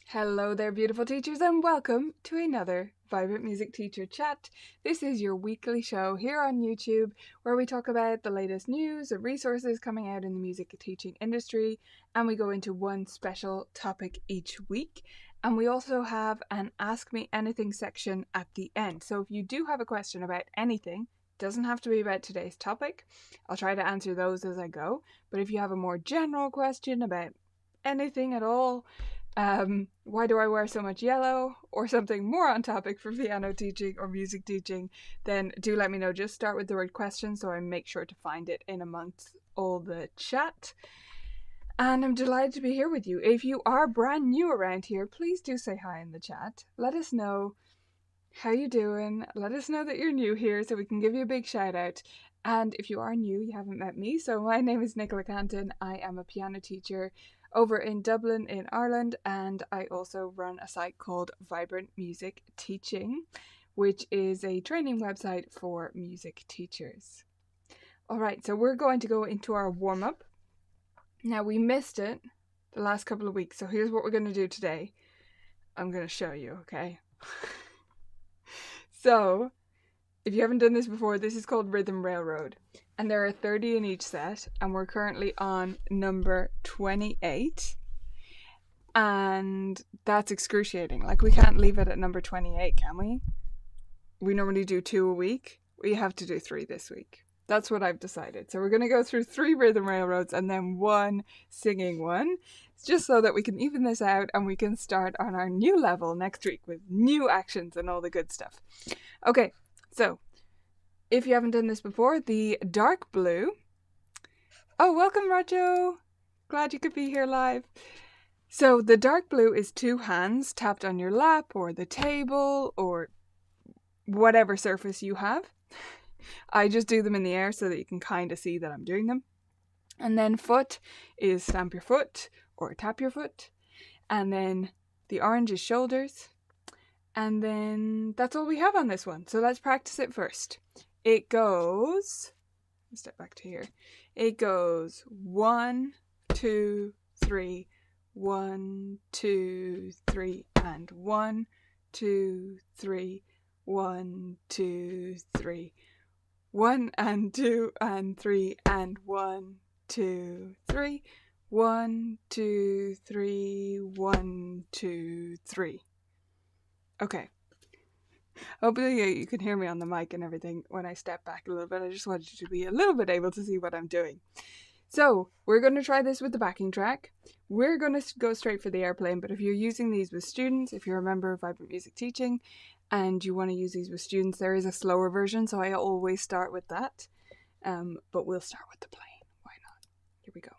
Hello there, beautiful teachers, and welcome to another Vibrant Music Teacher Chat. This is your weekly show here on YouTube where we talk about the latest news and resources coming out in the music teaching industry, and we go into one special topic each week. And we also have an Ask Me Anything section at the end. So if you do have a question about anything, doesn't have to be about today's topic. I'll try to answer those as I go. But if you have a more general question about anything at all, why do I wear so much yellow, or something more on topic for piano teaching or music teaching, then do let me know. Just start with the word question so I make sure to find it in amongst all the chat. And I'm delighted to be here with you. If you are brand new around here, please do say hi in the chat. Let us know how you doing. Let us know that you're new here so we can give you a big shout out. And if you are new, you haven't met me. So my name is Nicola Canton. I am a piano teacher over in Dublin in Ireland, and I also run a site called Vibrant Music Teaching, which is a training website for music teachers. Alright, so we're going to go into our warm-up. Now, we missed it the last couple of weeks, so here's what we're going to do today. I'm going to show you, okay? So, if you haven't done this before, this is called Rhythm Railroad. And there are 30 in each set, and we're currently on number 28. And that's excruciating. Like, we can't leave it at number 28, can we? We normally do 2 a week. We have to do 3 this week. That's what I've decided. So we're going to go through 3 Rhythm Railroads and then 1 singing one. It's just so that we can even this out and we can start on our new level next week with new actions and all the good stuff. Okay, so if you haven't done this before, the dark blue. Oh, welcome, Rajo. Glad you could be here live. So the dark blue is 2 hands tapped on your lap or the table or whatever surface you have. I just do them in the air so that you can kind of see that I'm doing them. And then foot is stamp your foot or tap your foot. And then the orange is shoulders. And then that's all we have on this one. So let's practice it first. It goes, step back to here. It goes 1, 2, 3, 1, 2, 3, and 1, 2, 3, 1, 2, 3, 1 and 2 and 3 and 1, 2, 3, 1, 2, 3, 1, 2, 3. Okay. Hopefully you can hear me on the mic and everything when I step back a little bit. I just wanted you to be a little bit able to see what I'm doing. So we're going to try this with the backing track. We're going to go straight for the airplane, but if you're using these with students, if you're a member of Vibrant Music Teaching and you want to use these with students, there is a slower version, so I always start with that. But we'll start with the plane. Why not? Here we go.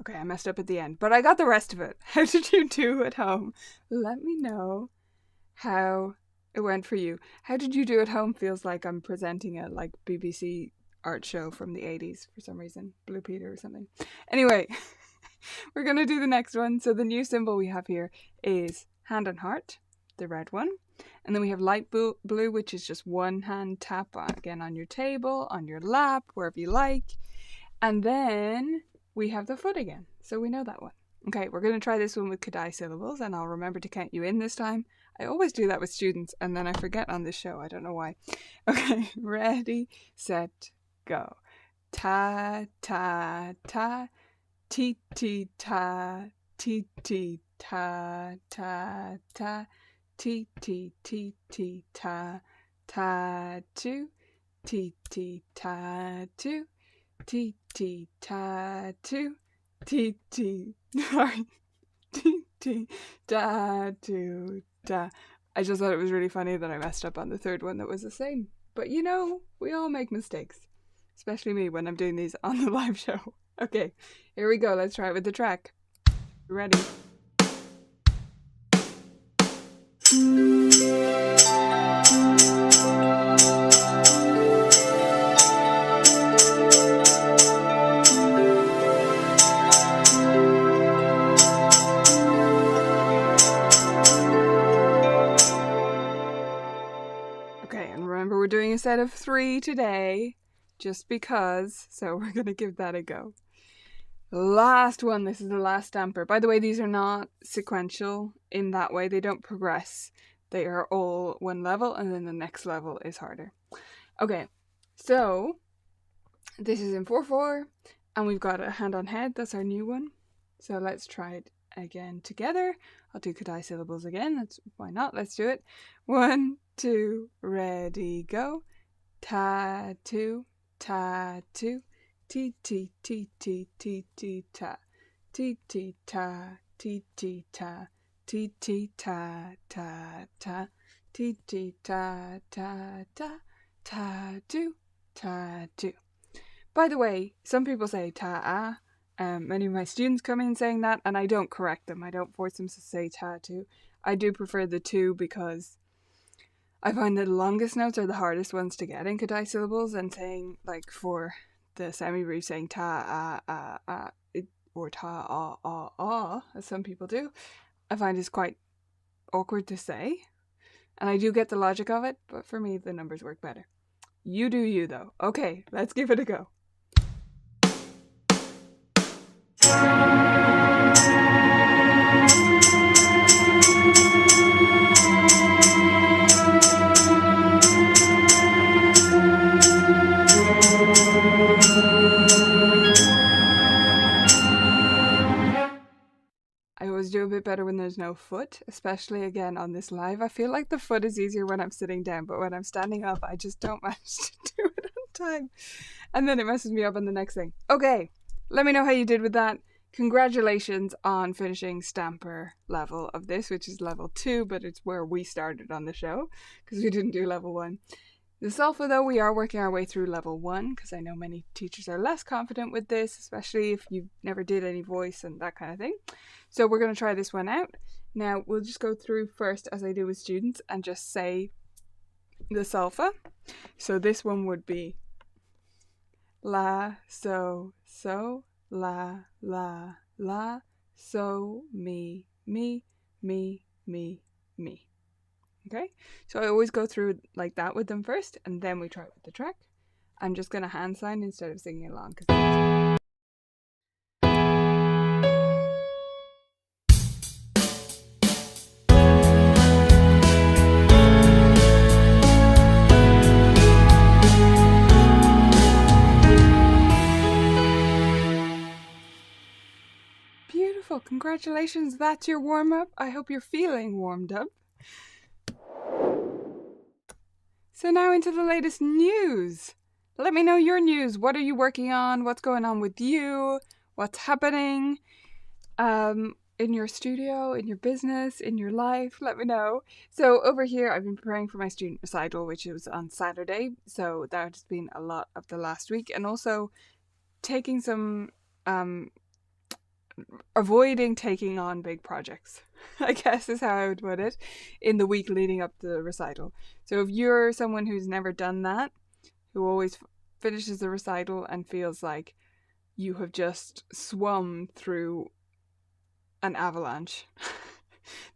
Okay, I messed up at the end, but I got the rest of it. How did you do at home? Let me know how it went for you. How did you do at home? Feels like I'm presenting a BBC art show from the 80s for some reason. Blue Peter or something. Anyway, we're going to do the next one. So the new symbol we have here is hand and heart, the red one. And then we have light blue, which is just one hand tap again on your table, on your lap, wherever you like. And then we have the foot again, so we know that one. Okay, we're going to try this one with Kadai syllables, and I'll remember to count you in this time. I always do that with students, and then I forget on this show. I don't know why. Okay, ready, set, go. Ta, ta, ta, ti, ti, ta, ti, ti, ta, ta, ta, ti, ti, ti, ti, ta, ta, tu, ti, ti, ta, tu. Ti ti ta tu, ti ti, sorry, ti ti ta tu ta. I just thought it was really funny that I messed up on the third one that was the same. But you know, we all make mistakes, especially me when I'm doing these on the live show. Okay, here we go. Let's try it with the track. Ready? set of 3 today, just because. So we're going to give that a go. Last one. This is the last stamper. By the way, these are not sequential in that way. They don't progress. They are all one level, and then the next level is harder. Okay, so this is in 4/4, and we've got a hand on head. That's our new one. So let's try it again together. I'll do Kadai syllables again. Why not? Let's do it. 1, 2, ready, go. Tattoo, tattoo, ti ti ti ti ti ti ta, ti ti ta, ti ti ta, ti ti ta ta ta, ti ti ta ta ta, tattoo, tattoo. By the way, some people say ta-ah. Many of my students come in saying that, and I don't correct them. I don't force them to say tattoo. I do prefer the 2 because I find the longest notes are the hardest ones to get in Kadai syllables, and saying, like, for the semi-brief, saying ta-ah, or ta-ah, as some people do, I find is quite awkward to say. And I do get the logic of it, but for me, the numbers work better. You do you, though. Okay, let's give it a go. I always do a bit better when there's no foot, especially again on this live. I feel like the foot is easier when I'm sitting down, but when I'm standing up, I just don't manage to do it on time. And then it messes me up on the next thing. Okay, let me know how you did with that. Congratulations on finishing Stamper level of this, which is level 2, but it's where we started on the show, because we didn't do level 1. The Solfa, though, we are working our way through level 1, because I know many teachers are less confident with this, especially if you never did any voice and that kind of thing. So we're going to try this one out. Now, we'll just go through first, as I do with students, and just say the Solfa. So this one would be la, so, la, so, me. Okay, so I always go through like that with them first, and then we try it with the track. I'm just going to hand sign instead of singing along. Beautiful, congratulations, that's your warm-up. I hope you're feeling warmed up. So now into the latest news. Let me know your news. What are you working on? What's going on with you? What's happening in your studio, in your business, in your life? Let me know. So over here, I've been preparing for my student recital, which was on Saturday. So that's been a lot of the last week. And also taking some, avoiding taking on big projects, I guess is how I would put it, in the week leading up to the recital. So if you're someone who's never done that, who always finishes the recital and feels like you have just swum through an avalanche,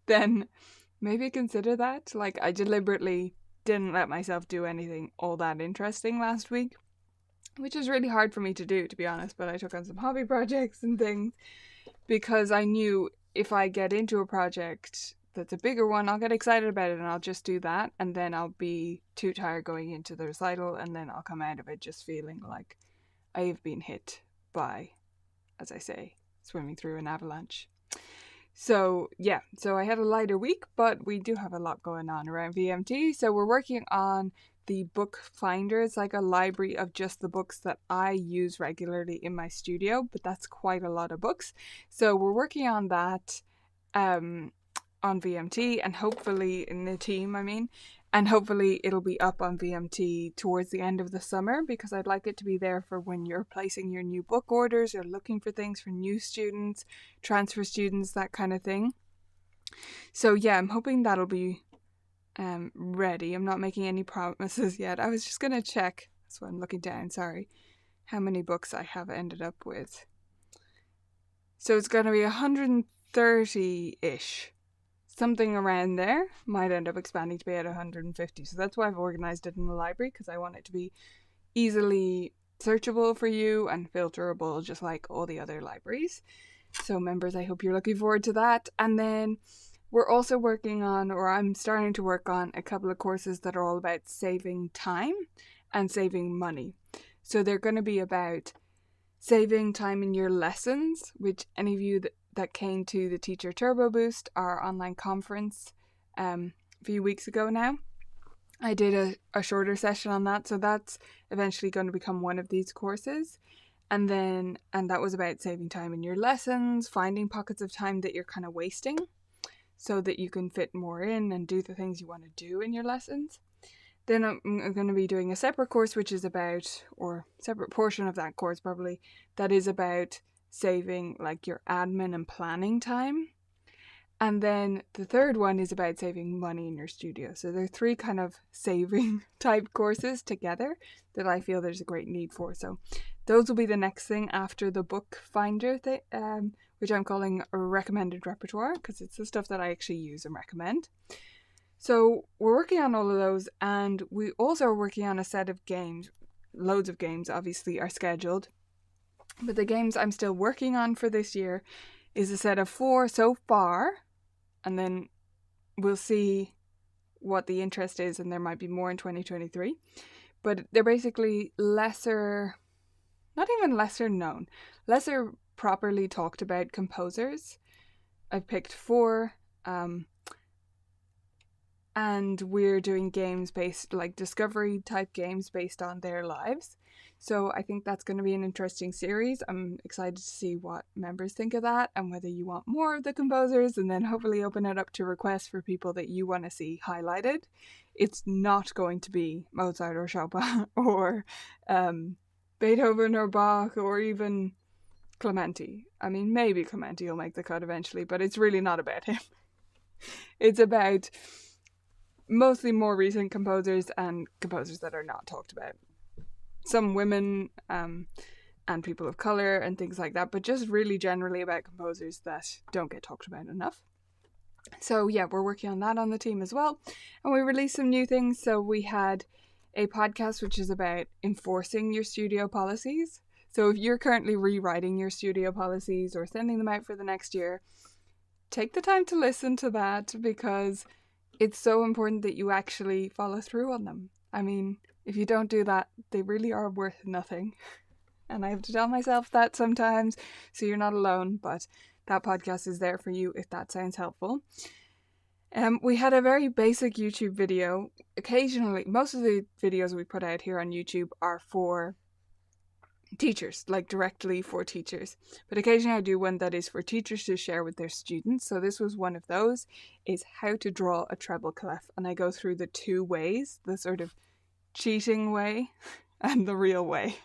then maybe consider that. Like, I deliberately didn't let myself do anything all that interesting last week, which is really hard for me to do, to be honest, but I took on some hobby projects and things because I knew if I get into a project that's a bigger one, I'll get excited about it and I'll just do that, and then I'll be too tired going into the recital, and then I'll come out of it just feeling like I've been hit by, as I say, swimming through an avalanche. So yeah, so I had a lighter week, but we do have a lot going on around VMT. So we're working on the book finder. It's like a library of just the books that I use regularly in my studio, but that's quite a lot of books. So we're working on that on VMT, and hopefully in the team, and hopefully it'll be up on VMT towards the end of the summer, because I'd like it to be there for when you're placing your new book orders or looking for things for new students, transfer students, that kind of thing. So yeah, I'm hoping that'll be ready. I'm not making any promises yet. I was just going to check, that's why I'm looking down, sorry, how many books I have ended up with. So it's going to be 130-ish. something around there. Might end up expanding to be at 150. So that's why I've organized it in the library, because I want it to be easily searchable for you and filterable, just like all the other libraries. So members, I hope you're looking forward to that. And then we're also working on, or I'm starting to work on, a couple of courses that are all about saving time and saving money. So they're going to be about saving time in your lessons, which any of you that came to the Teacher Turbo Boost, our online conference, a few weeks ago now, I did a shorter session on that. So that's eventually going to become one of these courses. And that was about saving time in your lessons, finding pockets of time that you're kind of wasting so that you can fit more in and do the things you want to do in your lessons. Then I'm going to be doing a separate course, which is about, or separate portion of that course probably, that is about saving like your admin and planning time. And then the third one is about saving money in your studio. So there are 3 kind of saving type courses together that I feel there's a great need for. So those will be the next thing after the book finder thing, which I'm calling a recommended repertoire, because it's the stuff that I actually use and recommend. So we're working on all of those, and we also are working on a set of games. Loads of games obviously are scheduled, but the games I'm still working on for this year is a set of 4 so far, and then we'll see what the interest is, and there might be more in 2023. But they're basically lesser, not even lesser known, lesser properly talked about composers. I've picked 4, and we're doing games based, like discovery type games based on their lives. So I think that's going to be an interesting series. I'm excited to see what members think of that and whether you want more of the composers, and then hopefully open it up to requests for people that you want to see highlighted. It's not going to be Mozart or Chopin or Beethoven or Bach or even Clementi. I mean, maybe Clementi will make the cut eventually, but it's really not about him. It's about mostly more recent composers and composers that are not talked about. Some women and people of colour and things like that, but just really generally about composers that don't get talked about enough. So yeah, we're working on that on the team as well. And we released some new things. So we had a podcast which is about enforcing your studio policies. So if you're currently rewriting your studio policies or sending them out for the next year, take the time to listen to that, because it's so important that you actually follow through on them. I mean, if you don't do that, they really are worth nothing. And I have to tell myself that sometimes, so you're not alone, but that podcast is there for you if that sounds helpful. We had a very basic YouTube video. Occasionally, most of the videos we put out here on YouTube are for teachers, like directly for teachers, but occasionally I do one that is for teachers to share with their students. So this was one of those, is how to draw a treble clef, and I go through the 2 ways, the sort of cheating way and the real way.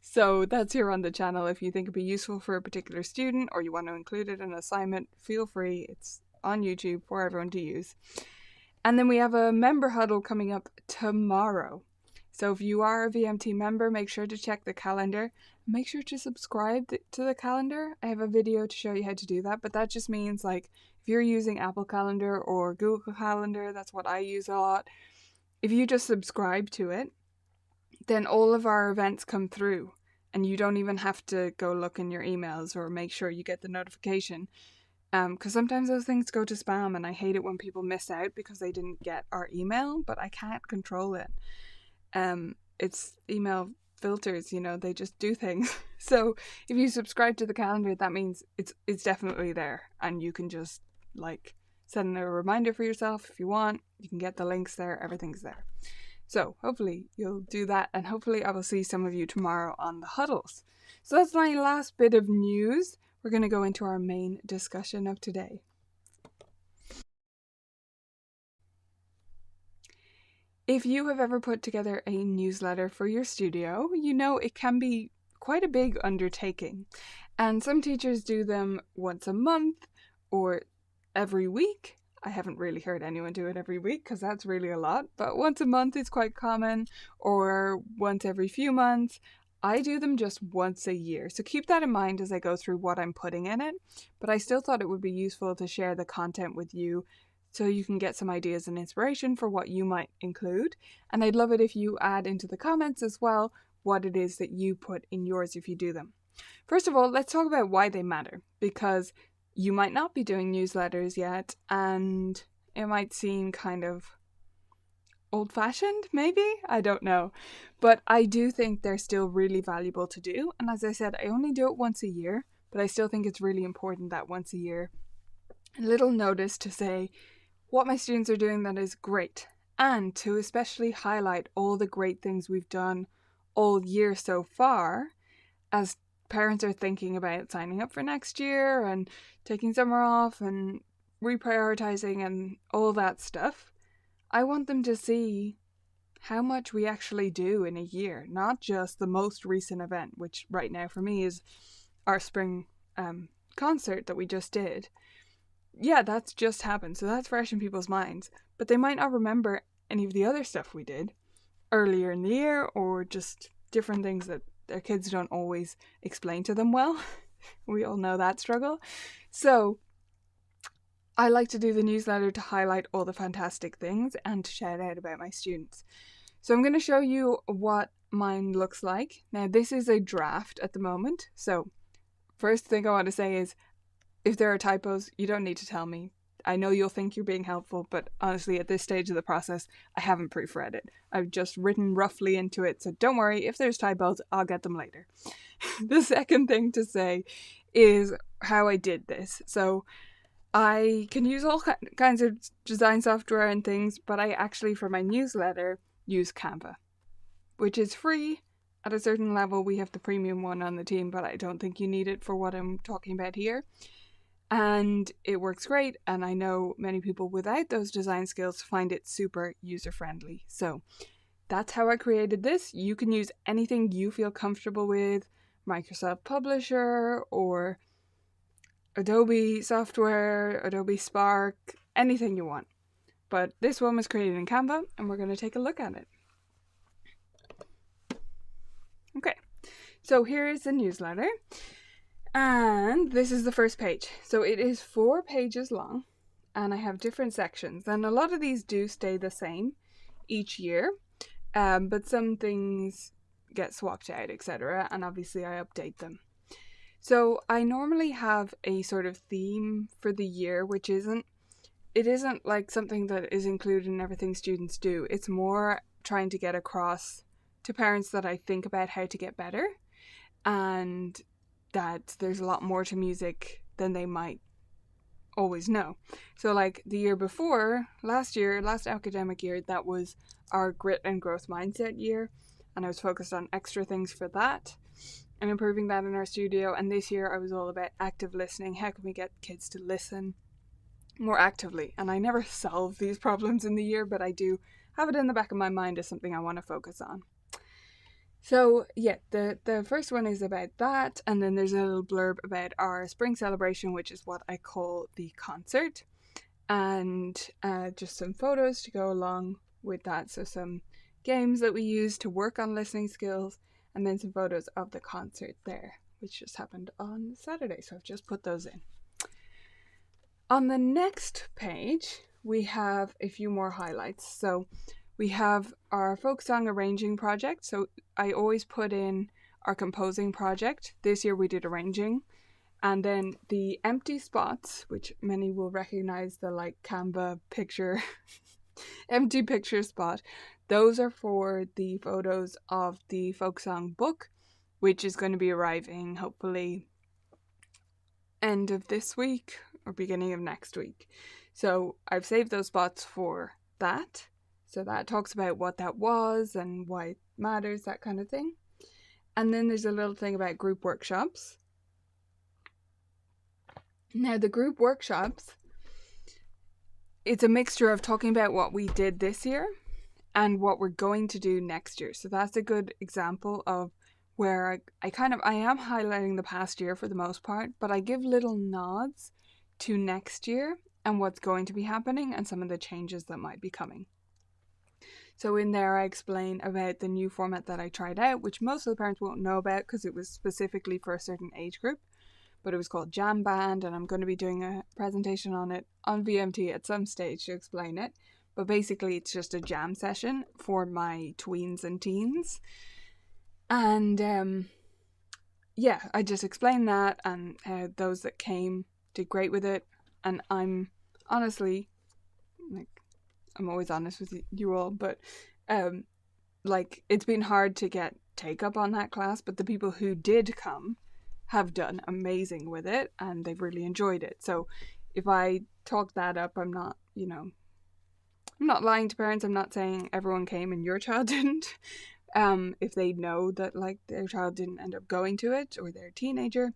So that's here on the channel. If you think it'd be useful for a particular student or you want to include it in an assignment, feel free. It's on YouTube for everyone to use. And then we have a member huddle coming up tomorrow. So if you are a VMT member, make sure to check the calendar. Make sure to subscribe to the calendar. I have a video to show you how to do that, but that just means, like, if you're using Apple Calendar or Google Calendar, that's what I use a lot. If you just subscribe to it, then all of our events come through, and you don't even have to go look in your emails or make sure you get the notification. Because sometimes those things go to spam, and I hate it when people miss out because they didn't get our email, but I can't control it. It's email filters, you know, they just do things. So if you subscribe to the calendar, that means it's definitely there, and you can just like send a reminder for yourself if you want. You can get the links there, everything's there. So hopefully you'll do that, and hopefully I will see some of you tomorrow on the huddles. So that's my last bit of news. We're going to go into our main discussion of today. If you have ever put together a newsletter for your studio, you know it can be quite a big undertaking. And some teachers do them once a month or every week. I haven't really heard anyone do it every week because that's really a lot, but once a month is quite common, or once every few months. I do them just once a year, so keep that in mind as I go through what I'm putting in it, but I still thought it would be useful to share the content with you so you can get some ideas and inspiration for what you might include. And I'd love it if you add into the comments as well what it is that you put in yours if you do them. First of all, let's talk about why they matter, because you might not be doing newsletters yet and it might seem kind of old-fashioned, maybe? I don't know. But I do think they're still really valuable to do. And as I said, I only do it once a year, but I still think it's really important that once a year, a little notice to say what my students are doing that is great, and to especially highlight all the great things we've done all year so far as parents are thinking about signing up for next year and taking summer off and reprioritizing and all that stuff. I want them to see how much we actually do in a year, not just the most recent event, which right now for me is our spring concert that we just did. Yeah, that's just happened, so that's fresh in people's minds, but they might not remember any of the other stuff we did earlier in the year, or just different things that their kids don't always explain to them well. We all know that struggle. So I like to do the newsletter to highlight all the fantastic things and to shout out about my students. So I'm going to show you what mine looks like. Now, this is a draft at the moment, so first thing I want to say is, if there are typos, you don't need to tell me. I know you'll think you're being helpful, but honestly, at this stage of the process, I haven't proofread it. I've just written roughly into it, so don't worry. If there's typos, I'll get them later. The second thing to say is how I did this. So I can use all kinds of design software and things, but I actually, for my newsletter, use Canva, which is free. At a certain level, we have the premium one on the team, but I don't think you need it for what I'm talking about here. And it works great, and I know many people without those design skills find it super user-friendly. So that's how I created this. You can use anything you feel comfortable with, Microsoft Publisher or Adobe software, Adobe Spark, anything you want. But this one was created in Canva, and we're going to take a look at it. Okay, so here is the newsletter. And this is the first page. So it is 4 pages long, and I have different sections. And a lot of these do stay the same each year, but some things get swapped out, etc. And obviously I update them. So I normally have a sort of theme for the year, which isn't like something that is included in everything students do. It's more trying to get across to parents that I think about how to get better, and that there's a lot more to music than they might always know. So like the year before, last academic year, that was our grit and growth mindset year, and I was focused on extra things for that and improving that in our studio. And this year I was all about active listening. How can we get kids to listen more actively? And I never solve these problems in the year, but I do have it in the back of my mind as something I want to focus on. So yeah, the first one is about that, and then there's a little blurb about our spring celebration, which is what I call the concert, and just some photos to go along with that. So some games that we use to work on listening skills, and then some photos of the concert there, which just happened on Saturday. So I've just put those in. On the next page, we have a few more highlights. So we have our folk song arranging project. So I always put in our composing project. This year we did arranging. And then the empty spots, which many will recognize, the like Canva picture, empty picture spot. Those are for the photos of the folk song book, which is going to be arriving hopefully end of this week or beginning of next week. So I've saved those spots for that. So that talks about what that was and why it matters, that kind of thing. And then there's a little thing about group workshops. Now the group workshops, it's a mixture of talking about what we did this year and what we're going to do next year. So that's a good example of where I am highlighting the past year for the most part, but I give little nods to next year and what's going to be happening and some of the changes that might be coming. So in there I explain about the new format that I tried out, which most of the parents won't know about because it was specifically for a certain age group, but it was called Jam Band, and I'm going to be doing a presentation on it on VMT at some stage to explain it. But basically it's just a jam session for my tweens and teens. And yeah, I just explained that, and how those that came did great with it. And I'm honestly, like, I'm always honest with you all, but like, it's been hard to get take up on that class, but the people who did come have done amazing with it, and they've really enjoyed it. So if I talk that up, I'm not, I'm not lying to parents. I'm not saying everyone came and your child didn't. If they know that, like, their child didn't end up going to it, or they're a teenager.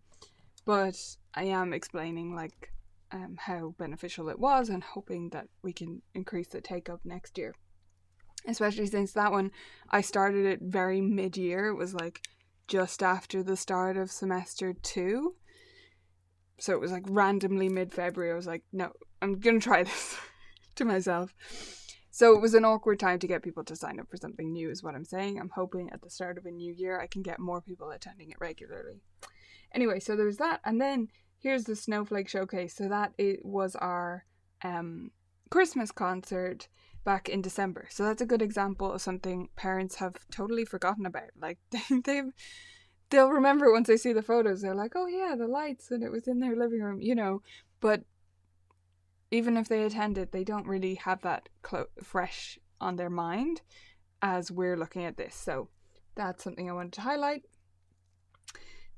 But I am explaining, like, how beneficial it was, and hoping that we can increase the take up next year. Especially since that one, I started it very mid-year. It was like just after the start of semester 2. So it was like randomly mid-February. I was like, no, I'm going to try this to myself. So it was an awkward time to get people to sign up for something new, is what I'm saying. I'm hoping at the start of a new year I can get more people attending it regularly. Anyway, so there's that. And then here's the Snowflake Showcase. So that it was our Christmas concert back in December. So that's a good example of something parents have totally forgotten about. Like, they'll remember it once they see the photos. They're like, oh yeah, the lights, and it was in their living room, But even if they attended, they don't really have that fresh on their mind as we're looking at this. So that's something I wanted to highlight.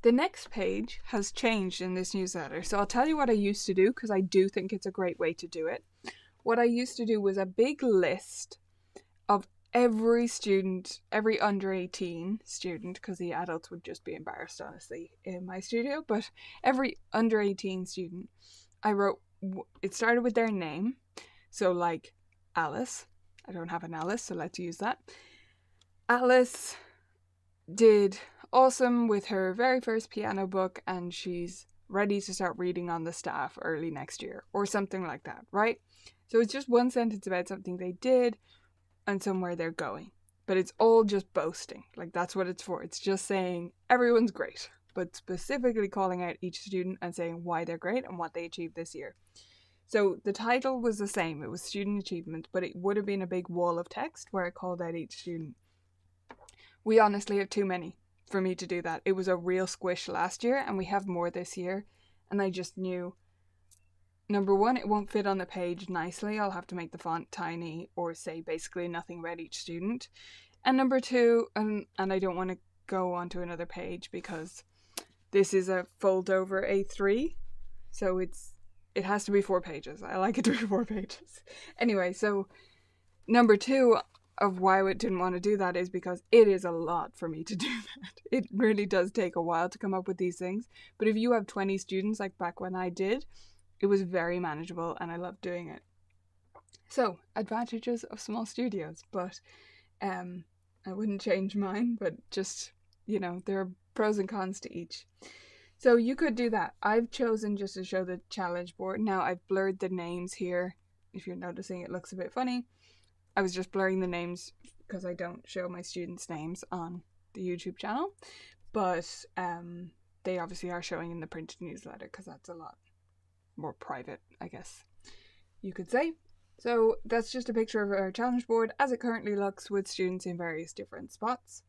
The next page has changed in this newsletter. So I'll tell you what I used to do, because I do think it's a great way to do it. What I used to do was a big list of every student, every under 18 student, because the adults would just be embarrassed, honestly, in my studio, but every under 18 student, I wrote, it started with their name. So like Alice, I don't have an Alice, so let's use that. Alice did awesome with her very first piano book, and she's ready to start reading on the staff early next year, or something like that, right? So it's just one sentence about something they did and somewhere they're going. But it's all just boasting. Like, that's what it's for. It's just saying everyone's great, but specifically calling out each student and saying why they're great and what they achieved this year. So the title was the same. It was Student Achievement, but it would have been a big wall of text where I called out each student. We honestly have too many for me to do that. It was a real squish last year, and we have more this year. And I just knew, number one, it won't fit on the page nicely. I'll have to make the font tiny or say basically nothing about each student. And number two, and I don't want to go onto another page because this is a fold over A3. So it has to be 4 pages. I like it to be 4 pages. Anyway, so number two of why I didn't want to do that is because it is a lot for me to do that. It really does take a while to come up with these things. But if you have 20 students, like back when I did, it was very manageable and I loved doing it. So, advantages of small studios, but I wouldn't change mine, but just, there are pros and cons to each. So you could do that. I've chosen just to show the challenge board. Now I've blurred the names here. If you're noticing, it looks a bit funny. I was just blurring the names because I don't show my students' names on the YouTube channel. But they obviously are showing in the printed newsletter because that's a lot more private, I guess you could say. So that's just a picture of our challenge board as it currently looks, with students in various different spots.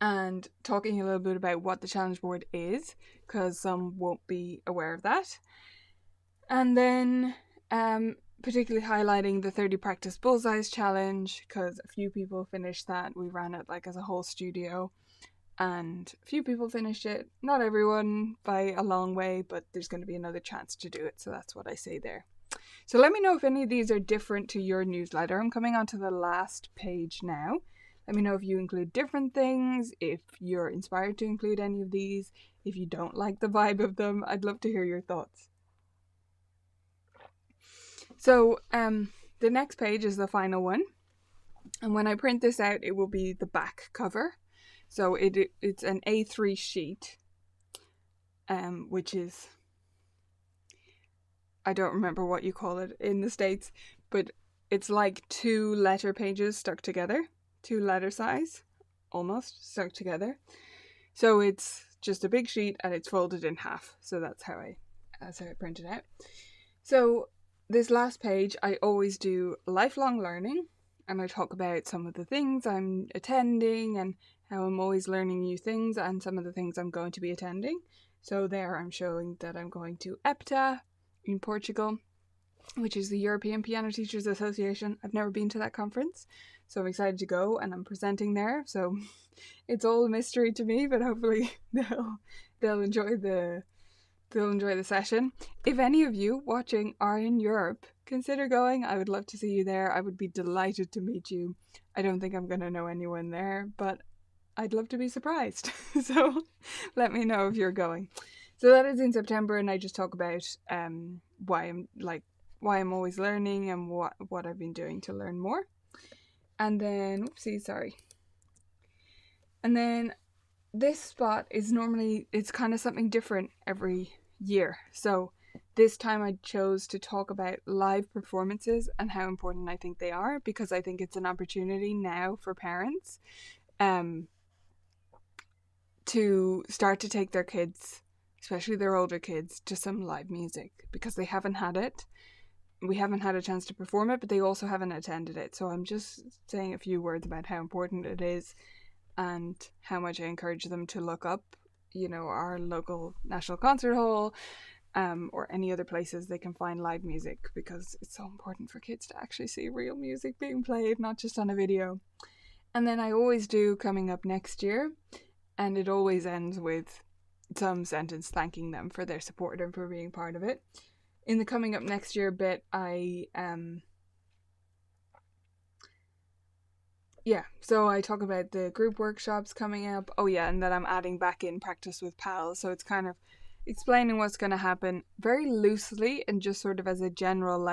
And talking a little bit about what the challenge board is, because some won't be aware of that. And then particularly highlighting the 30 practice bullseyes challenge, because a few people finished that. We ran it like as a whole studio, and a few people finished it. Not everyone by a long way, but there's going to be another chance to do it, so that's what I say there. So let me know if any of these are different to your newsletter. I'm coming on to the last page now. Let me know if you include different things, if you're inspired to include any of these, if you don't like the vibe of them. I'd love to hear your thoughts. So the next page is the final one. And when I print this out, it will be the back cover. So it's an A3 sheet, which is, I don't remember what you call it in the States, but it's like 2 letter pages stuck together, 2 letter size, almost stuck together. So it's just a big sheet and it's folded in half. So that's how I print it out. So this last page, I always do lifelong learning, and I talk about some of the things I'm attending and how I'm always learning new things and some of the things I'm going to be attending. So there I'm showing that I'm going to EPTA in Portugal, which is the European Piano Teachers Association. I've never been to that conference, so I'm excited to go, and I'm presenting there. So it's all a mystery to me, but hopefully they'll enjoy the session. If any of you watching are in Europe, consider going. I would love to see you there. I would be delighted to meet you. I don't think I'm going to know anyone there, but I'd love to be surprised. So let me know if you're going. So that is in September, and I just talk about why I'm always learning and what I've been doing to learn more. And then, And then this spot is normally, it's kind of something different every year. So this time I chose to talk about live performances and how important I think they are, because I think it's an opportunity now for parents to start to take their kids, especially their older kids, to some live music, because they haven't had it. We haven't had a chance to perform it, but they also haven't attended it. So I'm just saying a few words about how important it is and how much I encourage them to look up, our local National Concert Hall, or any other places they can find live music, because it's so important for kids to actually see real music being played, not just on a video. And then I always do coming up next year, and it always ends with some sentence thanking them for their support and for being part of it. In the coming up next year bit, so I talk about the group workshops coming up. Oh yeah, and that I'm adding back in practice with pals. So it's kind of explaining what's going to happen very loosely and just sort of as a general,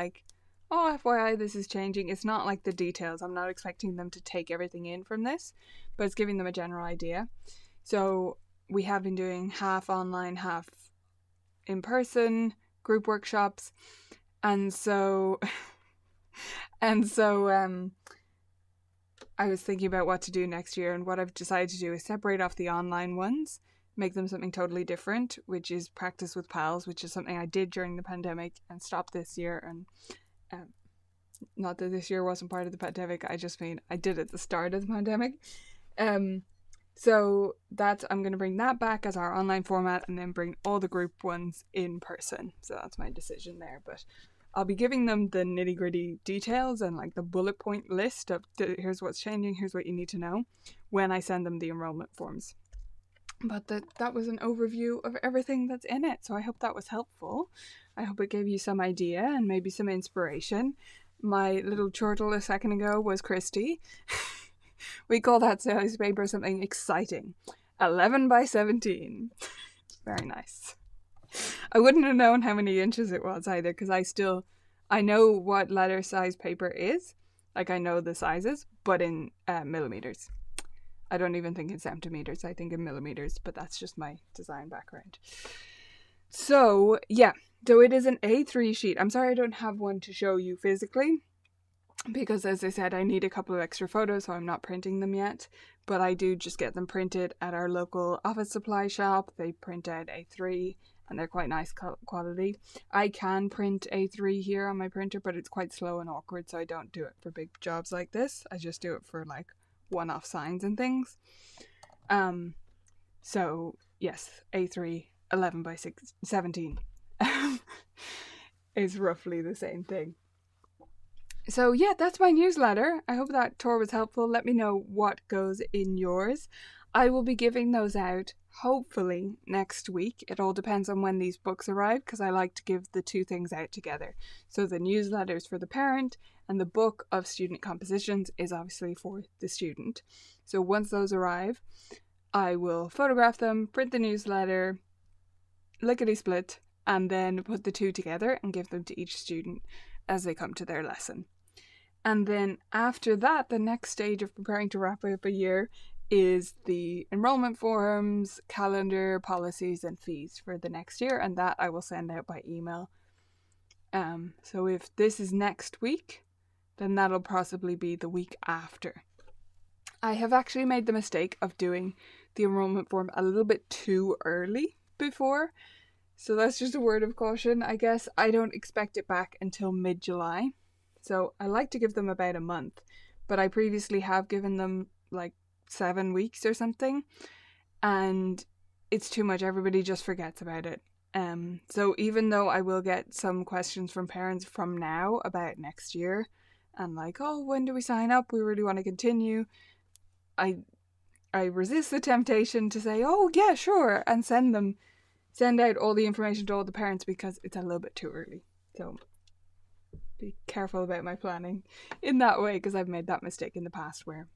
oh, FYI, this is changing. It's not like the details. I'm not expecting them to take everything in from this, but it's giving them a general idea. So we have been doing half online, half in person group workshops. And so I was thinking about what to do next year, and what I've decided to do is separate off the online ones, make them something totally different, which is practice with pals, which is something I did during the pandemic and stopped this year. And not that this year wasn't part of the pandemic, I just mean I did at the start of the pandemic. So I'm going to bring that back as our online format, and then bring all the group ones in person. So that's my decision there. But I'll be giving them the nitty gritty details and the bullet point list of here's what's changing, here's what you need to know, when I send them the enrollment forms. But that was an overview of everything that's in it. So I hope that was helpful. I hope it gave you some idea and maybe some inspiration. My little chortle a second ago was Christy. We call that size paper something exciting. 11 by 17. Very nice. I wouldn't have known how many inches it was either, because I know what letter size paper is. I know the sizes, but in millimeters. I don't even think in centimeters. I think in millimeters, but that's just my design background. So, yeah. So it is an A3 sheet. I'm sorry I don't have one to show you physically, because as I said, I need a couple of extra photos, so I'm not printing them yet. But I do just get them printed at our local office supply shop. They print out A3, and they're quite nice quality. I can print A3 here on my printer, but it's quite slow and awkward, so I don't do it for big jobs like this. I just do it for one-off signs and things. So yes, A3 11 by 17 is roughly the same thing. So yeah, that's my newsletter. I hope that tour was helpful. Let me know what goes in yours. I will be giving those out hopefully next week. It all depends on when these books arrive, because I like to give the two things out together. So the newsletters for the parent, and the book of student compositions is obviously for the student. So once those arrive, I will photograph them, print the newsletter, lickety-split, and then put the two together and give them to each student as they come to their lesson. And then after that, the next stage of preparing to wrap up a year is the enrollment forms, calendar, policies, and fees for the next year, and that I will send out by email. So if this is next week, then that'll possibly be the week after. I have actually made the mistake of doing the enrollment form a little bit too early before. So that's just a word of caution, I guess. I don't expect it back until mid-July. So I like to give them about a month. But I previously have given them like 7 weeks or something. And it's too much. Everybody just forgets about it. So even though I will get some questions from parents from now about next year and like, oh, when do we sign up? We really want to continue. I resist the temptation to say, oh yeah, sure, and send out all the information to all the parents because it's a little bit too early. So be careful about my planning in that way, because I've made that mistake in the past where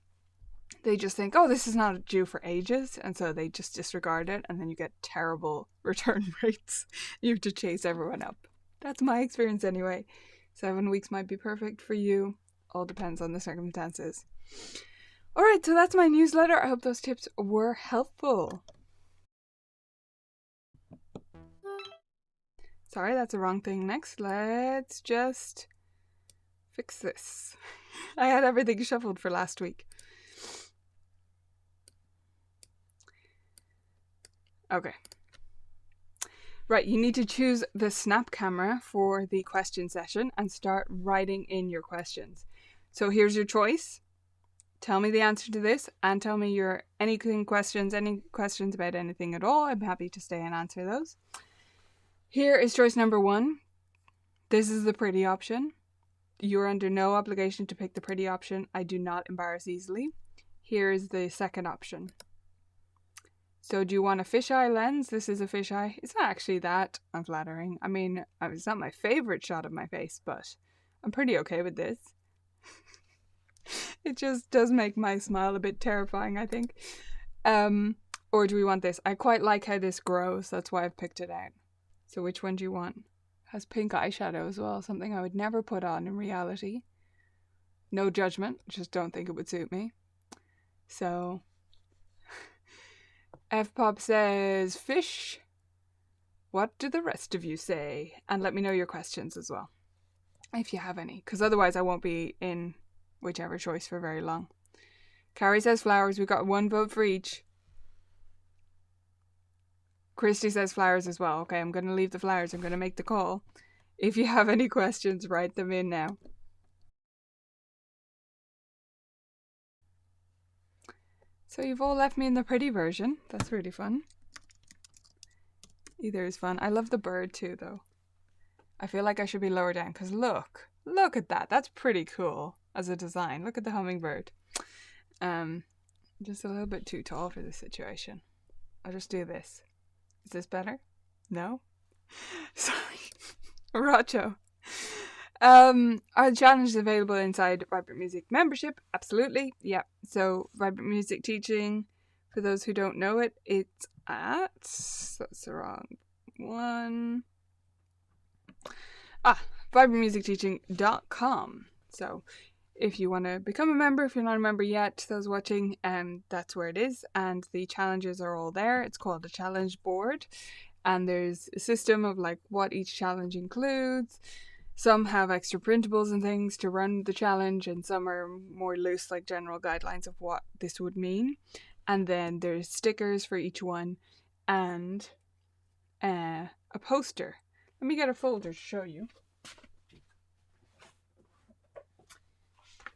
they just think, oh, this is not due for ages, and so they just disregard it, and then you get terrible return rates. You have to chase everyone up. That's my experience anyway. 7 weeks might be perfect for you. All depends on the circumstances. Alright, so that's my newsletter. I hope those tips were helpful. Sorry, that's the wrong thing. Next, let's just fix this. I had everything shuffled for last week. Okay. Right, you need to choose the snap camera for the question session and start writing in your questions. So here's your choice. Tell me the answer to this and tell me any questions about anything at all. I'm happy to stay and answer those. Here is choice number 1. This is the pretty option. You're under no obligation to pick the pretty option. I do not embarrass easily. Here is the second option. So do you want a fisheye lens? This is a fisheye. It's not actually that unflattering. I mean, it's not my favorite shot of my face, but I'm pretty okay with this. It just does make my smile a bit terrifying, I think. Or do we want this? I quite like how this grows. That's why I've picked it out. So which one do you want? It has pink eyeshadow as well. Something I would never put on in reality. No judgment. Just don't think it would suit me. So F-Pop says, fish. What do the rest of you say? And let me know your questions as well, if you have any. Because otherwise I won't be in whichever choice for very long. Carrie says flowers. We got 1 vote for each. Christy says flowers as well. Okay, I'm going to leave the flowers. I'm going to make the call. If you have any questions, write them in now. So you've all left me in the pretty version. That's really fun. Either is fun. I love the bird too, though. I feel like I should be lower down because look at that. That's pretty cool as a design. Look at the hummingbird. Just a little bit too tall for this situation. I'll just do this. Is this better? No? Sorry. Racho. Are the challenges available inside Vibrant Music membership? Absolutely. Yeah. So Vibrant Music Teaching, for those who don't know it, it's at, that's the wrong one. vibrantmusicteaching.com. So if you want to become a member, if you're not a member yet, those watching, that's where it is. And the challenges are all there. It's called a challenge board. And there's a system of like what each challenge includes. Some have extra printables and things to run the challenge, and some are more loose, like general guidelines of what this would mean. And then there's stickers for each one and a poster. Let me get a folder to show you.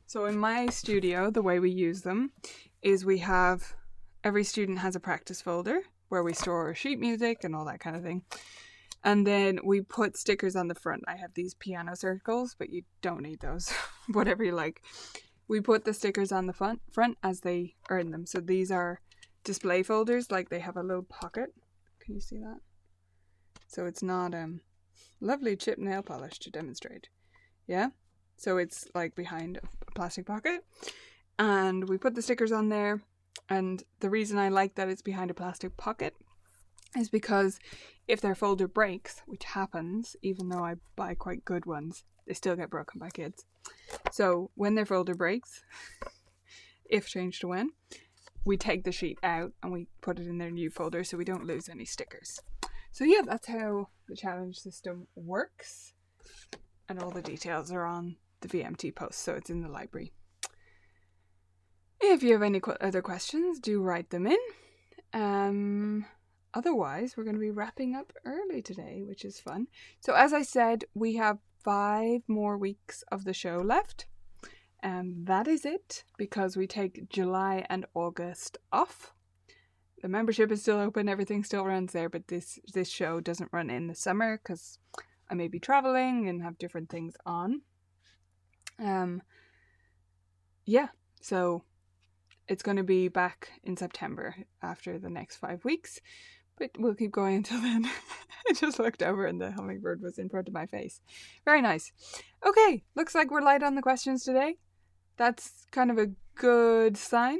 So in my studio, the way we use them is every student has a practice folder where we store sheet music and all that kind of thing. And then we put stickers on the front. I have these piano circles, but you don't need those. Whatever you like. We put the stickers on the front as they earn them. So these are display folders, like they have a little pocket. Can you see that? So it's not lovely chip nail polish to demonstrate. Yeah? So it's like behind a plastic pocket. And we put the stickers on there. And the reason I like that it's behind a plastic pocket is because if their folder breaks, which happens, even though I buy quite good ones, they still get broken by kids. So when their folder breaks, if changed to when, we take the sheet out and we put it in their new folder so we don't lose any stickers. So yeah, that's how the challenge system works. And all the details are on the VMT post, so it's in the library. If you have any other questions, do write them in. Otherwise, we're going to be wrapping up early today, which is fun. So as I said, we have 5 more weeks of the show left. And that is it, because we take July and August off. The membership is still open, everything still runs there, but this show doesn't run in the summer because I may be traveling and have different things on. So it's going to be back in September after the next 5 weeks, but we'll keep going until then. I just looked over and the hummingbird was in front of my face. Very nice. Okay, looks like we're light on the questions today. That's kind of a good sign.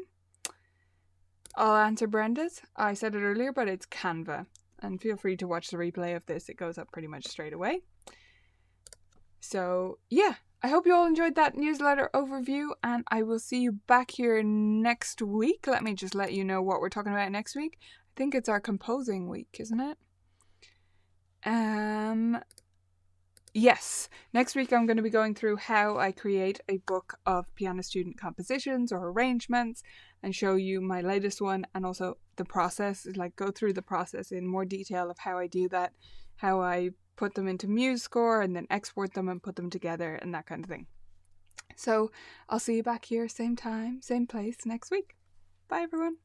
I'll answer Brenda's. I said it earlier, but it's Canva. And feel free to watch the replay of this. It goes up pretty much straight away. So, yeah. I hope you all enjoyed that newsletter overview. And I will see you back here next week. Let me just let you know what we're talking about next week. I think it's our composing week, isn't it? Yes. Next week I'm going to be going through how I create a book of piano student compositions or arrangements and show you my latest one, and also the process, like go through the process in more detail of how I do that, how I put them into MuseScore and then export them and put them together and that kind of thing. So I'll see you back here same time, same place next week. Bye everyone.